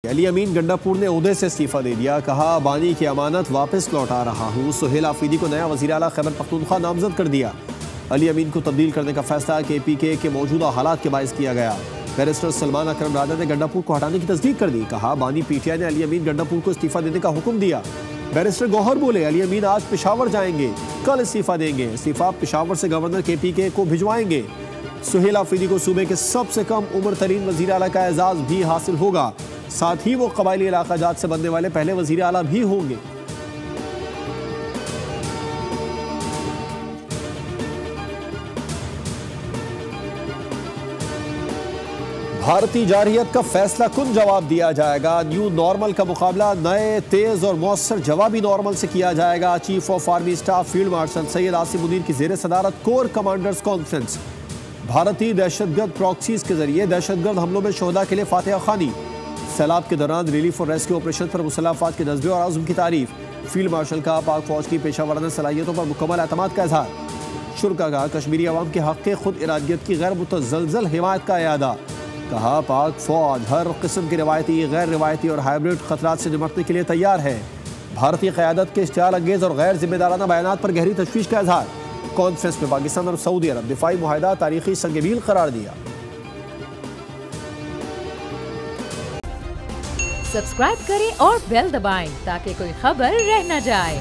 अली अमीन गंडापुर ने ओहदे से इस्तीफा दे दिया। कहा बानी की अमानत वापस लौटा रहा हूँ। सुहेल आफरीदी को नया वज़ीर आला खैबर पख्तूनख्वा नामजद कर दिया। अली अमीन को तब्दील करने का फैसला KPK के मौजूदा हालात के बायस किया गया। बैरिस्टर सलमान अकरम राजा ने गंडापुर को हटाने की तस्दीक कर दी। कहा बानी PTI ने अली अमीन गंडापुर को इस्तीफा देने का हुक्म दिया। बैरिस्टर गौहर बोले अली अमीन आज पेशावर जाएंगे, कल इस्तीफा देंगे। इस्तीफा पेशावर से गवर्नर KPK को भिजवाएंगे। सुहेल आफरीदी को सूबे के सबसे कम उम्र तरीन वज़ीर आला का एजाज भी हासिल होगा। साथ ही वो कबायली इलाका जात से बनने वाले पहले वज़ीर आला भी होंगे। भारतीय जारहियत का फैसला कुन जवाब दिया जाएगा। न्यू नॉर्मल का मुकाबला नए तेज और मौसर जवाबी नॉर्मल से किया जाएगा। Chief of army staff field marshal Syed Asim Munir की जेर सदारत कोर कमांडर्स कॉन्फ्रेंस। भारतीय दहशतगर्द प्रॉक्सीज के जरिए दहशतगर्द हमलों में शोहदा के लिए फातिहा खानी। सैलाब के दौरान रिलीफ और रेस्क्यू ऑपरेशन पर मुसल्लह अफवाज के जज्बे और आज़म की तारीफ। फील्ड मार्शल का पाक फौज की पेशावराना सलाहियतों पर मुकम्मल एतमाद का इजहार। शुरा का कश्मीरी अवाम के हक़ खुद इरादियत की गैर मुतज़लज़ल हिमायत का इयादा। कहा पाक फौज हर किस्म की रिवायती, गैर रिवायती और हाइब्रिड खतरात से निपटने के लिए तैयार है। भारतीय क़यादत के इश्तियाल अंगेज़ और गैर जिम्मेदाराना बयानात पर गहरी तशवीश का इजहार। कॉन्फ्रेंस में पाकिस्तान और सऊदी अरब दिफाई मुआहदा तारीखी संग-ए-मील करार दिया। सब्सक्राइब करें और बेल दबाएं ताकि कोई खबर रह न जाए।